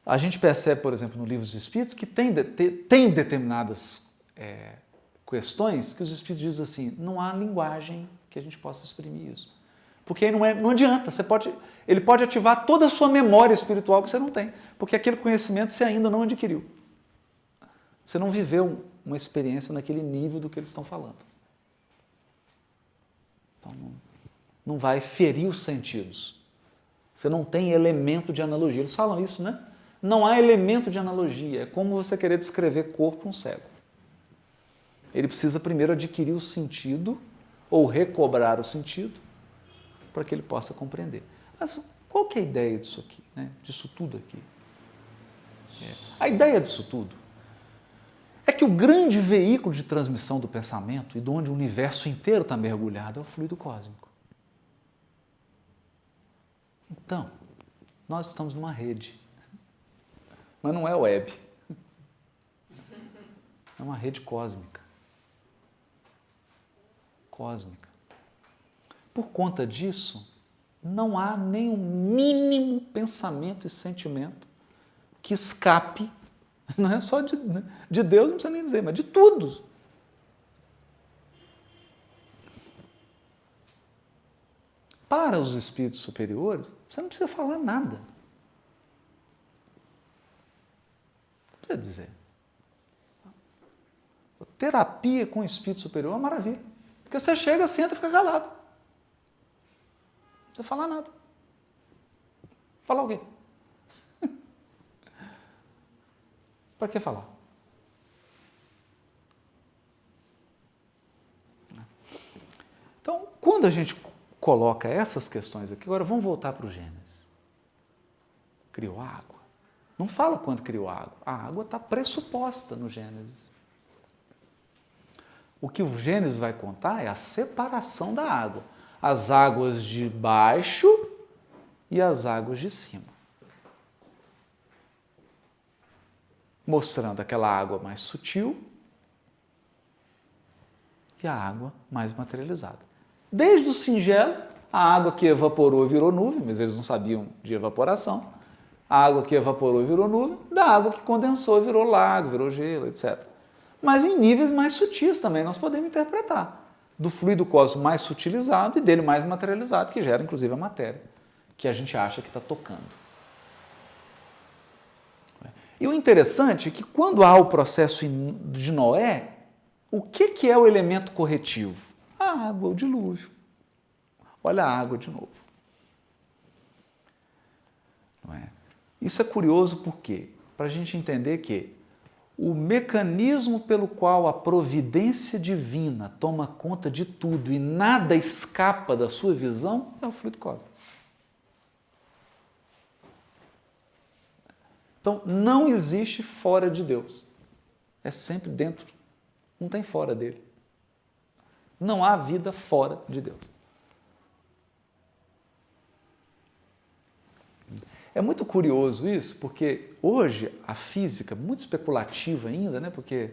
A gente percebe, por exemplo, no Livro dos Espíritos, que tem determinadas questões que os Espíritos dizem assim, não há linguagem que a gente possa exprimir isso. Porque aí não adianta, ele pode ativar toda a sua memória espiritual que você não tem, porque aquele conhecimento você ainda não adquiriu. Você não viveu uma experiência naquele nível do que eles estão falando. Então, não vai ferir os sentidos. Você não tem elemento de analogia. Eles falam isso, né? Não há elemento de analogia. É como você querer descrever corpo a um cego. Ele precisa primeiro adquirir o sentido, ou recobrar o sentido, para que ele possa compreender. Mas qual que é a ideia disso aqui, né? Disso tudo aqui? A ideia disso tudo é que o grande veículo de transmissão do pensamento, e de onde o universo inteiro está mergulhado, é o fluido cósmico. Então, nós estamos numa rede, mas não é web, é uma rede cósmica. Cósmica. Por conta disso, não há nem o mínimo pensamento e sentimento que escape, não é só de Deus, não precisa nem dizer, mas de tudo. Para os espíritos superiores, você não precisa falar nada. Não precisa dizer. Terapia com o espírito superior é uma maravilha. Porque você chega, senta e fica calado. Não precisa falar nada. Falar o quê? Para que falar? Então, quando a gente coloca essas questões aqui, agora vamos voltar para o Gênesis. Criou água. Não fala quando criou a água. A água está pressuposta no Gênesis. O que o Gênesis vai contar é a separação da água. As águas de baixo e as águas de cima. Mostrando aquela água mais sutil e a água mais materializada. Desde o singelo, a água que evaporou e virou nuvem, mas eles não sabiam de evaporação, a água que evaporou e virou nuvem, da água que condensou e virou lago, virou gelo, etc. Mas em níveis mais sutis também nós podemos interpretar. Do fluido cósmico mais sutilizado e dele mais materializado, que gera inclusive a matéria, que a gente acha que está tocando. E o interessante é que quando há o processo de Noé, o que é o elemento corretivo? A água, o dilúvio. Olha a água de novo. Não é? Isso é curioso por quê? Para a gente entender que o mecanismo pelo qual a providência divina toma conta de tudo e nada escapa da sua visão é o fluido cósmico. Então, não existe fora de Deus. É sempre dentro. Não tem fora dele. Não há vida fora de Deus. É muito curioso isso, porque hoje a física, muito especulativa ainda, né? Porque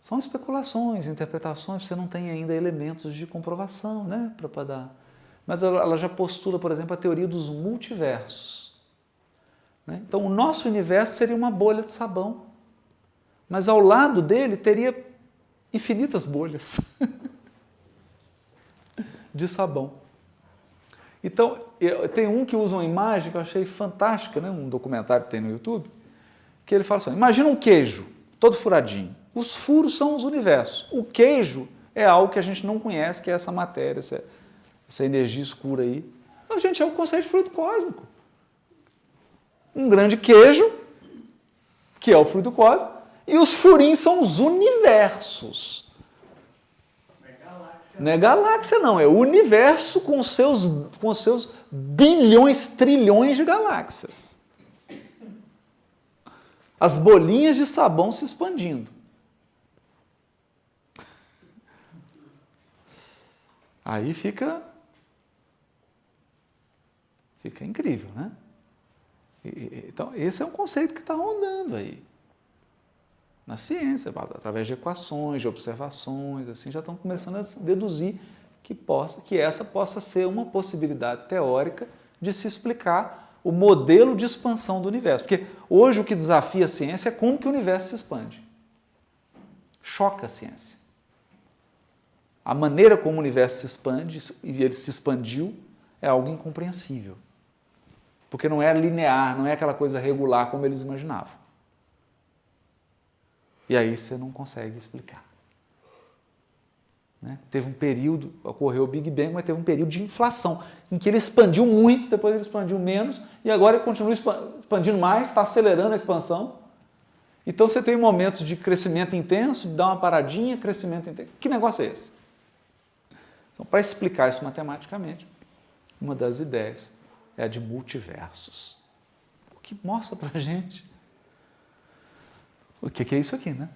são especulações, interpretações, você não tem ainda elementos de comprovação, né? Para dar. Mas ela já postula, por exemplo, a teoria dos multiversos. Né? Então, o nosso universo seria uma bolha de sabão, mas ao lado dele teria infinitas bolhas de sabão. Então, tem um que usa uma imagem que eu achei fantástica, né? Um documentário que tem no YouTube, que ele fala assim, imagina um queijo, todo furadinho. Os furos são os universos. O queijo é algo que a gente não conhece, que é essa matéria, essa energia escura aí. Mas, gente, é o conceito de fluido cósmico. Um grande queijo, que é o fluido cósmico, e os furinhos são os universos. Não é galáxia, não. É o universo com seus bilhões, trilhões de galáxias. As bolinhas de sabão se expandindo. Aí fica incrível, né? Então, esse é um conceito que está rondando aí. Na ciência, através de equações, de observações, assim, já estão começando a deduzir que essa possa ser uma possibilidade teórica de se explicar o modelo de expansão do universo. Porque hoje o que desafia a ciência é como que o universo se expande. Choca a ciência. A maneira como o universo se expande, e ele se expandiu, é algo incompreensível. Porque não é linear, não é aquela coisa regular como eles imaginavam. E aí você não consegue explicar. Né? Teve um período, ocorreu o Big Bang, mas teve um período de inflação, em que ele expandiu muito, depois ele expandiu menos, e agora ele continua expandindo mais, está acelerando a expansão. Então você tem momentos de crescimento intenso, de dar uma paradinha, crescimento intenso. Que negócio é esse? Então, para explicar isso matematicamente, uma das ideias é a de multiversos. O que mostra para a gente o que é isso aqui, né?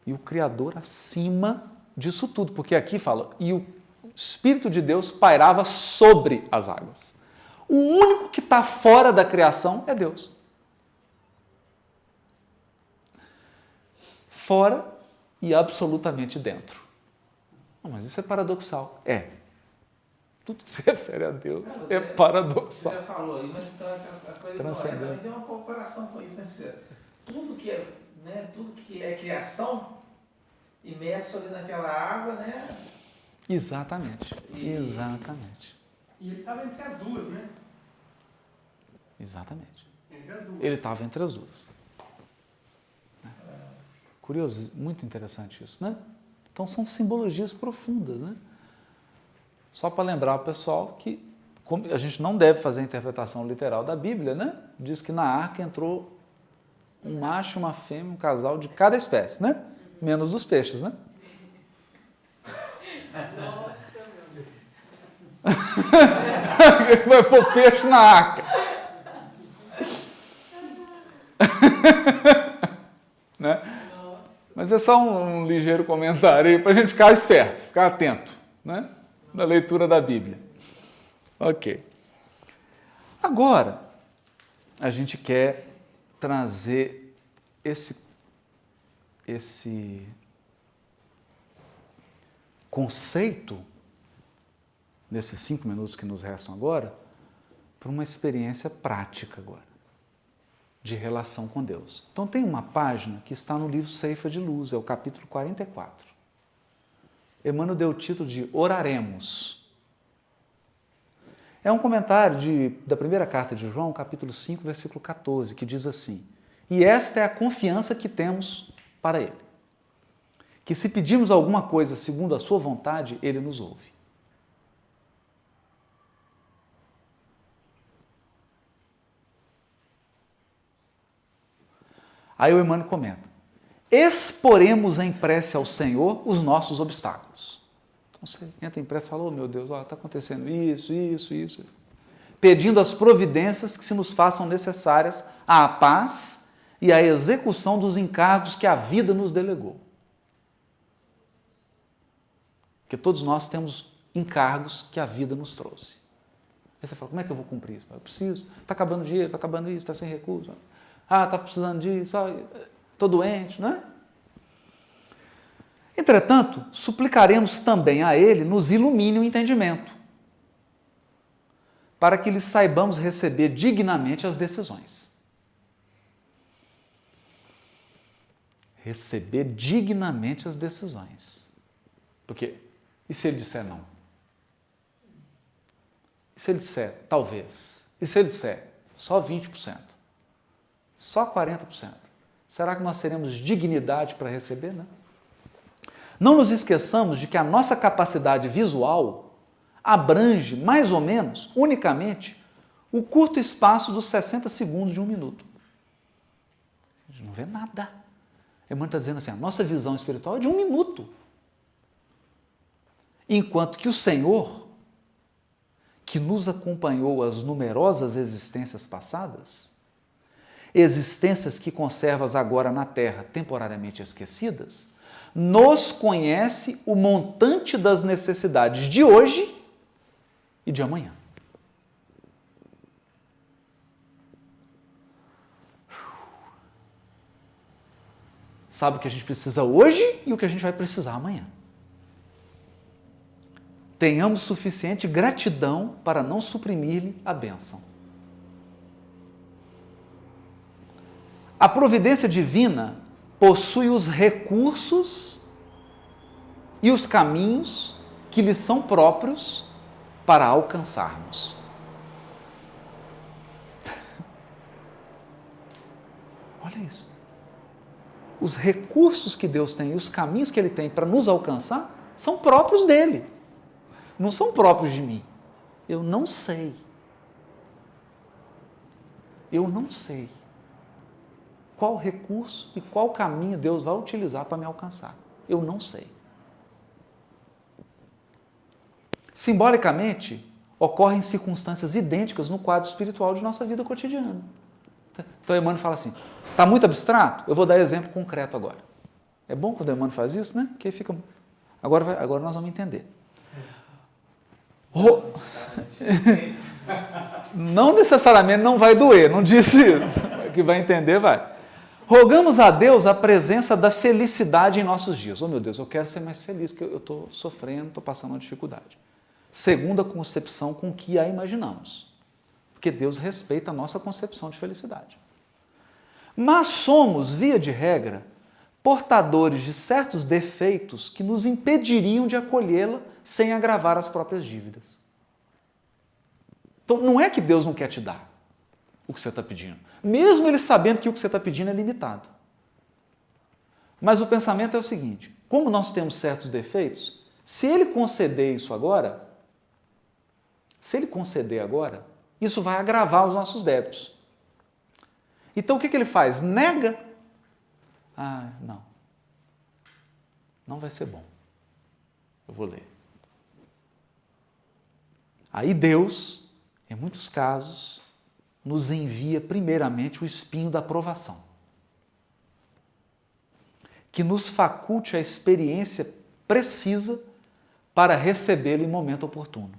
E o Criador acima disso tudo, porque aqui fala, e o Espírito de Deus pairava sobre as águas. O único que está fora da criação é Deus. Fora e absolutamente dentro. Não, mas isso é paradoxal. É. Tudo que se refere a Deus é paradoxal. Você já falou aí, mas a coisa também tem uma comparação com isso, né? Tudo que é, né, tudo que é criação, imerso ali naquela água, né? Exatamente. Exatamente. E ele estava entre as duas, né? Exatamente. Entre as duas. Ele estava entre as duas. Curioso, muito interessante isso, né? Então são simbologias profundas, né? Só para lembrar o pessoal que a gente não deve fazer a interpretação literal da Bíblia, né? Diz que na arca entrou um macho, uma fêmea, um casal de cada espécie, né? Menos dos peixes, né? Nossa, meu Deus. Vai pôr peixe na arca. Né? Mas é só um ligeiro comentário aí para a gente ficar esperto, ficar atento, né? Na leitura da Bíblia. Ok. Agora, a gente quer trazer esse conceito, nesses 5 minutos que nos restam agora, para uma experiência prática agora, de relação com Deus. Então tem uma página que está no livro Ceifa de Luz, é o capítulo 44. Emmanuel deu o título de Oraremos. É um comentário da primeira carta de João, capítulo 5, versículo 14, que diz assim: e esta é a confiança que temos para Ele, que se pedirmos alguma coisa segundo a sua vontade, Ele nos ouve. Aí o Emmanuel comenta: exporemos em prece ao Senhor os nossos obstáculos. Então você entra em prece e fala: oh meu Deus, está acontecendo isso. Pedindo as providências que se nos façam necessárias à paz e à execução dos encargos que a vida nos delegou. Porque todos nós temos encargos que a vida nos trouxe. Aí você fala: como é que eu vou cumprir isso? Eu preciso, está acabando o dinheiro, está acabando isso, está sem recurso. Está precisando disso, estou doente, não é? Entretanto, suplicaremos também a Ele nos ilumine o entendimento, para que lhes saibamos receber dignamente as decisões. Receber dignamente as decisões. Porque, e se Ele disser não? E se Ele disser talvez? E se Ele disser só 20%? Só 40%. Será que nós teremos dignidade para receber, né? Não nos esqueçamos de que a nossa capacidade visual abrange, mais ou menos, unicamente, o curto espaço dos 60 segundos de 1 minuto. A gente não vê nada. Emmanuel está dizendo assim, a nossa visão espiritual é de 1 minuto. Enquanto que o Senhor, que nos acompanhou as numerosas existências passadas, existências que conservas agora na Terra, temporariamente esquecidas, nos conhece o montante das necessidades de hoje e de amanhã. Sabe o que a gente precisa hoje e o que a gente vai precisar amanhã. tenhamos suficiente gratidão para não suprimir-lhe a bênção. A providência divina possui os recursos e os caminhos que lhe são próprios para alcançarmos. Olha isso. Os recursos que Deus tem e os caminhos que Ele tem para nos alcançar são próprios dele. Não são próprios de mim. Eu não sei. Eu não sei qual recurso e qual caminho Deus vai utilizar para me alcançar. Eu não sei. Simbolicamente, ocorrem circunstâncias idênticas no quadro espiritual de nossa vida cotidiana. Então, Emmanuel fala assim, está muito abstrato? Eu vou dar exemplo concreto agora. É bom quando o Emmanuel faz isso, né? Porque fica... Agora nós vamos entender. Não necessariamente não vai doer, não disse isso. Que vai entender, vai. Rogamos a Deus a presença da felicidade em nossos dias. Oh, meu Deus, eu quero ser mais feliz, porque eu estou sofrendo, estou passando uma dificuldade. Segundo a concepção com que a imaginamos. Porque Deus respeita a nossa concepção de felicidade. Mas somos, via de regra, portadores de certos defeitos que nos impediriam de acolhê-la sem agravar as próprias dívidas. Então, não é que Deus não quer te dar o que você está pedindo. Mesmo Ele sabendo que o que você está pedindo é limitado. Mas o pensamento é o seguinte, como nós temos certos defeitos, se Ele conceder isso agora, isso vai agravar os nossos débitos. Então, o que Ele faz? Nega. Ah, não. Não vai ser bom. Eu vou ler. Aí Deus, em muitos casos, nos envia primeiramente o espinho da provação, que nos faculte a experiência precisa para recebê-lo em momento oportuno.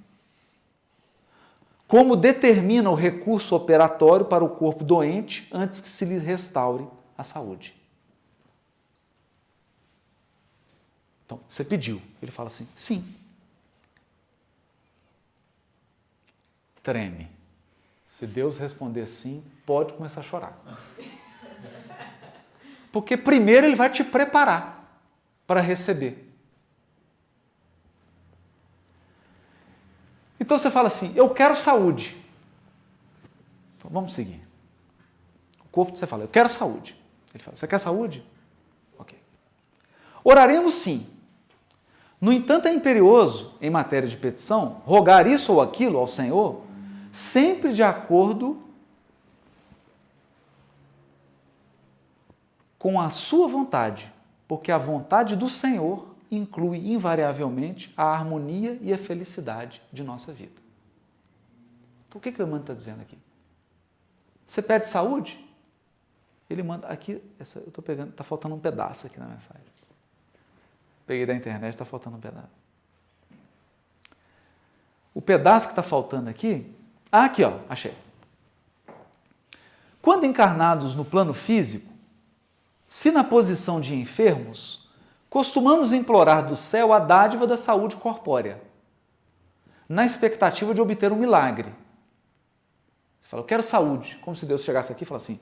Como determina o recurso operatório para o corpo doente antes que se lhe restaure a saúde. Então, você pediu. Ele fala assim, sim. Treme. Se Deus responder sim, pode começar a chorar. Porque primeiro Ele vai te preparar para receber. Então você fala assim, eu quero saúde. Vamos seguir. O corpo você fala, eu quero saúde. Ele fala, você quer saúde? Ok. Oraremos sim. No entanto, é imperioso, em matéria de petição, rogar isso ou aquilo ao Senhor, sempre de acordo com a sua vontade, porque a vontade do Senhor inclui invariavelmente a harmonia e a felicidade de nossa vida. Então, o que o Emmanuel está dizendo aqui? Você pede saúde? Ele manda aqui, eu estou pegando, está faltando um pedaço aqui na mensagem. Peguei da internet, está faltando um pedaço. O pedaço que está faltando aqui, aqui, ó, achei. Quando encarnados no plano físico, se na posição de enfermos, costumamos implorar do céu a dádiva da saúde corpórea, na expectativa de obter um milagre. Você fala, eu quero saúde, como se Deus chegasse aqui e falasse assim,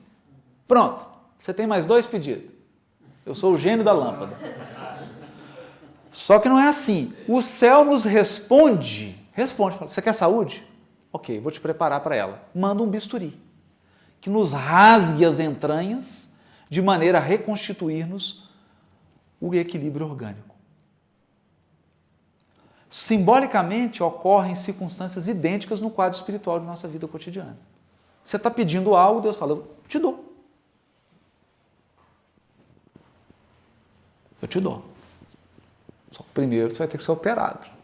pronto, você tem mais 2 pedidos. Eu sou o gênio da lâmpada. Só que não é assim. O céu nos responde, fala, você quer saúde? Ok, vou te preparar para ela. Manda um bisturi, que nos rasgue as entranhas, de maneira a reconstituir-nos o equilíbrio orgânico. Simbolicamente, ocorrem circunstâncias idênticas no quadro espiritual de nossa vida cotidiana. Você está pedindo algo, Deus fala, eu te dou. Eu te dou. Só que primeiro você vai ter que ser operado.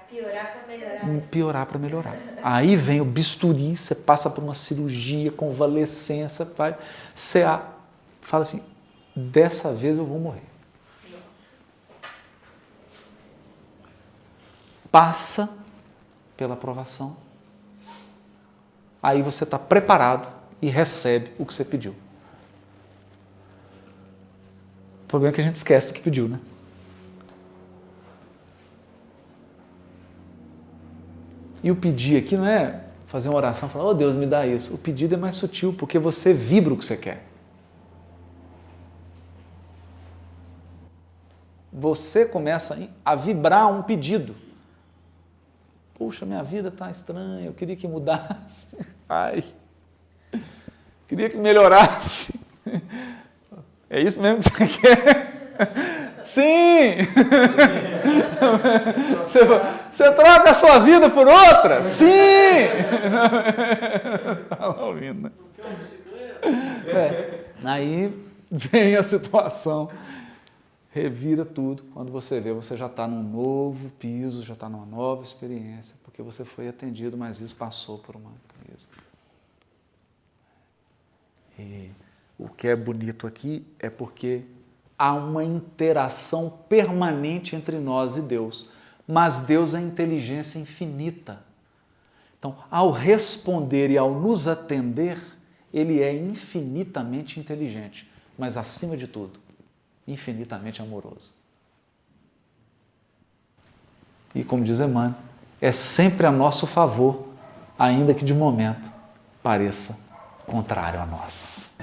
Piorar para melhorar. Piorar para melhorar. Aí vem o bisturi, você passa por uma cirurgia, convalescença, vai, você fala assim, dessa vez eu vou morrer. Passa pela provação, aí você está preparado e recebe o que você pediu. O problema é que a gente esquece do que pediu, né? E o pedir aqui não é fazer uma oração e falar, oh Deus, me dá isso. O pedido é mais sutil, porque você vibra o que você quer. Você começa a vibrar um pedido. Puxa, minha vida está estranha, eu queria que mudasse. Ai, queria que melhorasse. É isso mesmo que você quer? Sim! Você troca a sua vida por outra? Sim! Está lá ouvindo, né? Aí vem a situação, revira tudo. Quando você vê, você já está num novo piso, já está numa nova experiência, porque você foi atendido, mas isso passou por uma crise. E o que é bonito aqui é porque há uma interação permanente entre nós e Deus, mas Deus é inteligência infinita. Então, ao responder e ao nos atender, Ele é infinitamente inteligente, mas acima de tudo, infinitamente amoroso. E como diz Emmanuel, é sempre a nosso favor, ainda que de momento pareça contrário a nós.